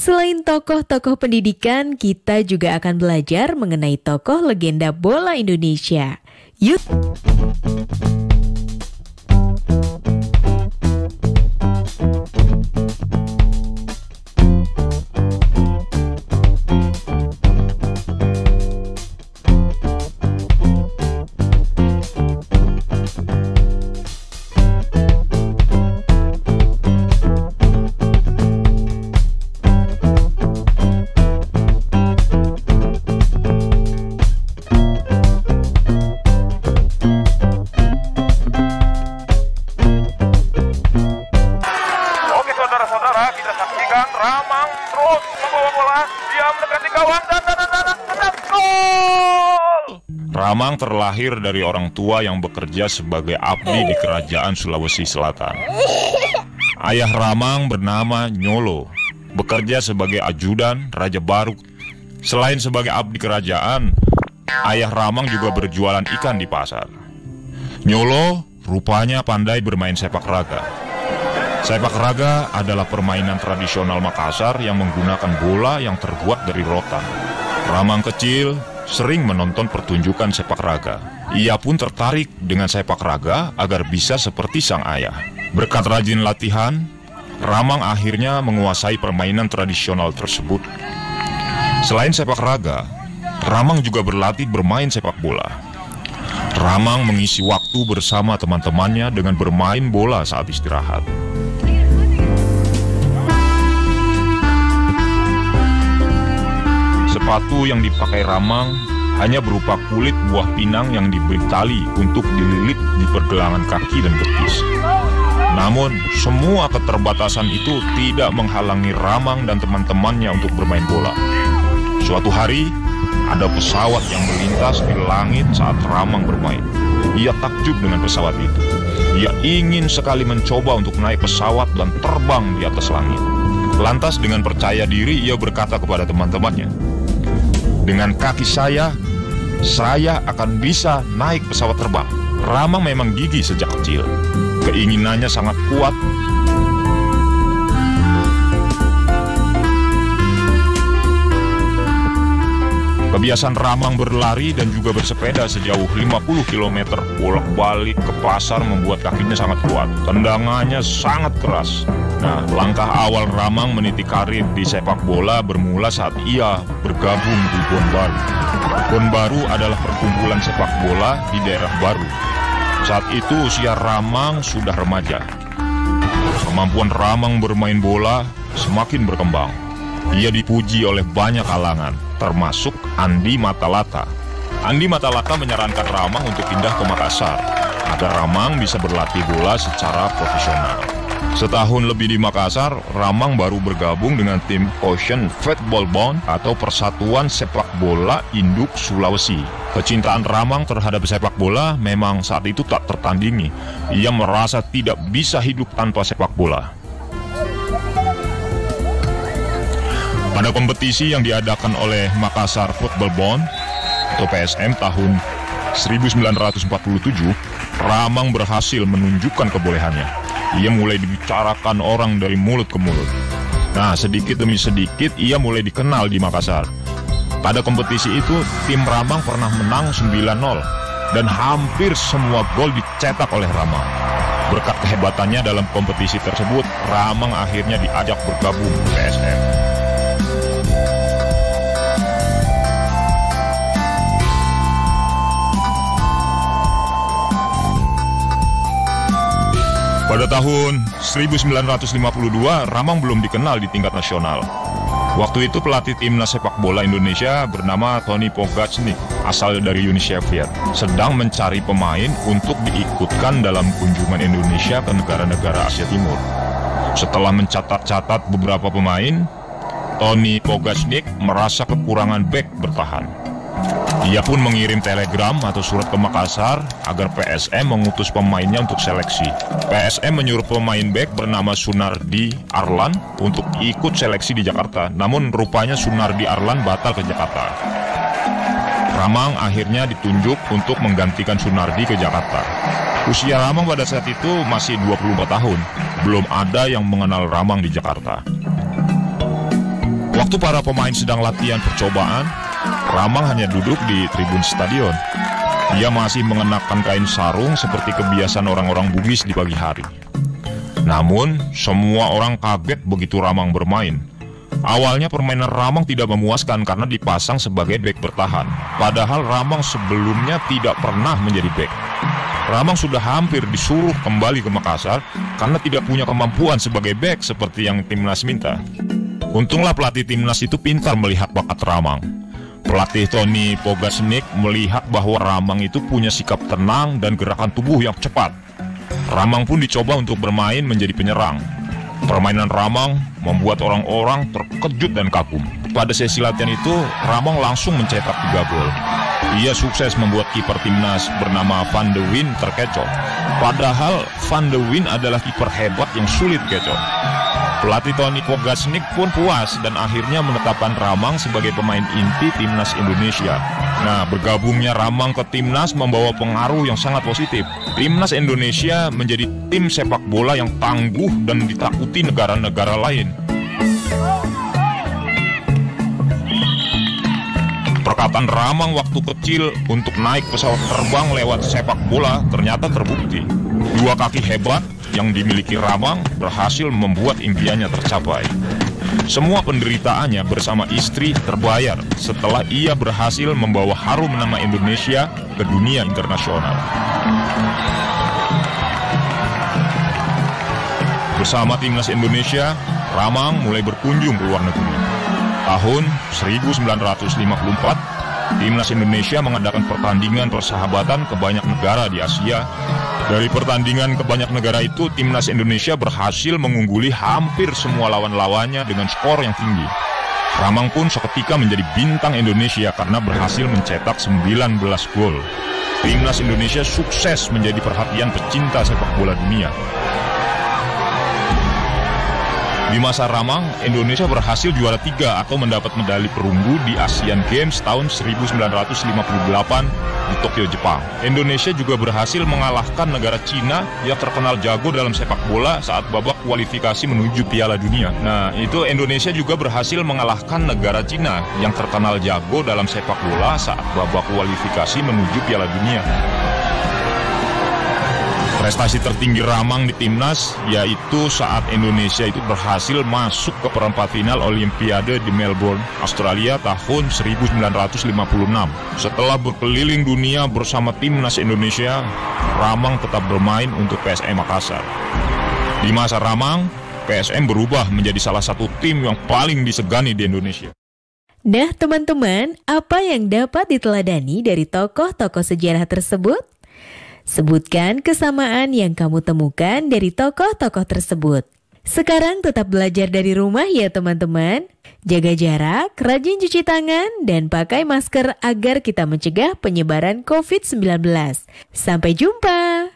Selain tokoh-tokoh pendidikan, kita juga akan belajar mengenai tokoh legenda bola Indonesia. Yuk! Ramang terus membawa bola, dia mendekati gawang dan gol! Ramang terlahir dari orang tua yang bekerja sebagai abdi di kerajaan Sulawesi Selatan. Ayah Ramang bernama Nyolo, bekerja sebagai ajudan Raja Baruk. Selain sebagai abdi kerajaan, ayah Ramang juga berjualan ikan di pasar. Nyolo rupanya pandai bermain sepak raga. Sepak raga adalah permainan tradisional Makassar yang menggunakan bola yang terbuat dari rotan. Ramang kecil sering menonton pertunjukan sepak raga. Ia pun tertarik dengan sepak raga agar bisa seperti sang ayah. Berkat rajin latihan, Ramang akhirnya menguasai permainan tradisional tersebut. Selain sepak raga, Ramang juga berlatih bermain sepak bola. Ramang mengisi waktu bersama teman-temannya dengan bermain bola saat istirahat. Sepatu yang dipakai Ramang hanya berupa kulit buah pinang yang diberi tali untuk dililit di pergelangan kaki dan betis. Namun, semua keterbatasan itu tidak menghalangi Ramang dan teman-temannya untuk bermain bola. Suatu hari, ada pesawat yang melintas di langit saat Ramang bermain. Ia takjub dengan pesawat itu. Ia ingin sekali mencoba untuk naik pesawat dan terbang di atas langit. Lantas dengan percaya diri ia berkata kepada teman-temannya, "Dengan kaki saya akan bisa naik pesawat terbang." Ramang memang gigih sejak kecil. Keinginannya sangat kuat. Kebiasaan Ramang berlari dan juga bersepeda sejauh 50 km bolak-balik ke pasar membuat kakinya sangat kuat. Tendangannya sangat keras. Nah, langkah awal Ramang meniti karir di sepak bola bermula saat ia bergabung di Bon Baru. Bon Baru adalah perkumpulan sepak bola di daerah Baru. Saat itu usia Ramang sudah remaja. Kemampuan Ramang bermain bola semakin berkembang. Ia dipuji oleh banyak kalangan, termasuk Andi Matalata. Andi Matalata menyarankan Ramang untuk pindah ke Makassar agar Ramang bisa berlatih bola secara profesional. Setahun lebih di Makassar, Ramang baru bergabung dengan tim Ocean Football Bond atau Persatuan Sepak Bola Induk Sulawesi. Kecintaan Ramang terhadap sepak bola memang saat itu tak tertandingi. Ia merasa tidak bisa hidup tanpa sepak bola. Pada kompetisi yang diadakan oleh Makassar Football Bond atau PSM tahun 1947, Ramang berhasil menunjukkan kebolehannya. Ia mulai dibicarakan orang dari mulut ke mulut. Nah, sedikit demi sedikit ia mulai dikenal di Makassar. Pada kompetisi itu, tim Ramang pernah menang 9-0 dan hampir semua gol dicetak oleh Ramang. Berkat kehebatannya dalam kompetisi tersebut, Ramang akhirnya diajak bergabung ke PSM. Pada tahun 1952, Ramang belum dikenal di tingkat nasional. Waktu itu pelatih timnas sepak bola Indonesia bernama Tony Pogacnik, asal dari Uni Soviet, sedang mencari pemain untuk diikutkan dalam kunjungan Indonesia ke negara-negara Asia Timur. Setelah mencatat-catat beberapa pemain, Tony Pogacnik merasa kekurangan bek bertahan. Ia pun mengirim telegram atau surat ke Makassar agar PSM mengutus pemainnya untuk seleksi. PSM menyuruh pemain bek bernama Sunardi Arlan untuk ikut seleksi di Jakarta. Namun rupanya Sunardi Arlan batal ke Jakarta. Ramang akhirnya ditunjuk untuk menggantikan Sunardi ke Jakarta. Usia Ramang pada saat itu masih 24 tahun. Belum ada yang mengenal Ramang di Jakarta. Waktu para pemain sedang latihan percobaan, Ramang hanya duduk di tribun stadion. Ia masih mengenakan kain sarung seperti kebiasaan orang-orang Bugis di pagi hari. Namun, semua orang kaget begitu Ramang bermain. Awalnya permainan Ramang tidak memuaskan karena dipasang sebagai bek bertahan. Padahal Ramang sebelumnya tidak pernah menjadi bek. Ramang sudah hampir disuruh kembali ke Makassar karena tidak punya kemampuan sebagai bek seperti yang timnas minta. Untunglah pelatih timnas itu pintar melihat bakat Ramang. Pelatih Tony Pogasnik melihat bahwa Ramang itu punya sikap tenang dan gerakan tubuh yang cepat. Ramang pun dicoba untuk bermain menjadi penyerang. Permainan Ramang membuat orang-orang terkejut dan kagum. Pada sesi latihan itu, Ramang langsung mencetak 3 gol. Ia sukses membuat kiper timnas bernama Van de Wijn terkecoh. Padahal Van de Wijn adalah kiper hebat yang sulit kecoh. Pelatih Tony Pogasnik pun puas dan akhirnya menetapkan Ramang sebagai pemain inti timnas Indonesia. Nah, bergabungnya Ramang ke timnas membawa pengaruh yang sangat positif. Timnas Indonesia menjadi tim sepak bola yang tangguh dan ditakuti negara-negara lain. Perkataan Ramang waktu kecil untuk naik pesawat terbang lewat sepak bola ternyata terbukti. 2 kaki hebat yang dimiliki Ramang berhasil membuat impiannya tercapai. Semua penderitaannya bersama istri terbayar setelah ia berhasil membawa harum nama Indonesia ke dunia internasional. Bersama timnas Indonesia, Ramang mulai berkunjung ke luar negeri. Tahun 1954, timnas Indonesia mengadakan pertandingan persahabatan ke banyak negara di Asia. Dari pertandingan ke banyak negara itu, timnas Indonesia berhasil mengungguli hampir semua lawan-lawannya dengan skor yang tinggi. Ramang pun seketika menjadi bintang Indonesia karena berhasil mencetak 19 gol. Timnas Indonesia sukses menjadi perhatian pecinta sepak bola dunia. Di masa Ramang, Indonesia berhasil juara 3 atau mendapat medali perunggu di Asian Games tahun 1958 di Tokyo, Jepang. Indonesia juga berhasil mengalahkan negara Cina yang terkenal jago dalam sepak bola saat babak kualifikasi menuju Piala Dunia. Nah, itu Indonesia juga berhasil mengalahkan negara Cina yang terkenal jago dalam sepak bola saat babak kualifikasi menuju Piala Dunia. Prestasi tertinggi Ramang di timnas yaitu saat Indonesia itu berhasil masuk ke perempat final Olimpiade di Melbourne, Australia tahun 1956. Setelah berkeliling dunia bersama timnas Indonesia, Ramang tetap bermain untuk PSM Makassar. Di masa Ramang, PSM berubah menjadi salah satu tim yang paling disegani di Indonesia. Nah teman-teman, apa yang dapat diteladani dari tokoh-tokoh sejarah tersebut? Sebutkan kesamaan yang kamu temukan dari tokoh-tokoh tersebut. Sekarang tetap belajar dari rumah ya teman-teman. Jaga jarak, rajin cuci tangan, dan pakai masker agar kita mencegah penyebaran COVID-19. Sampai jumpa!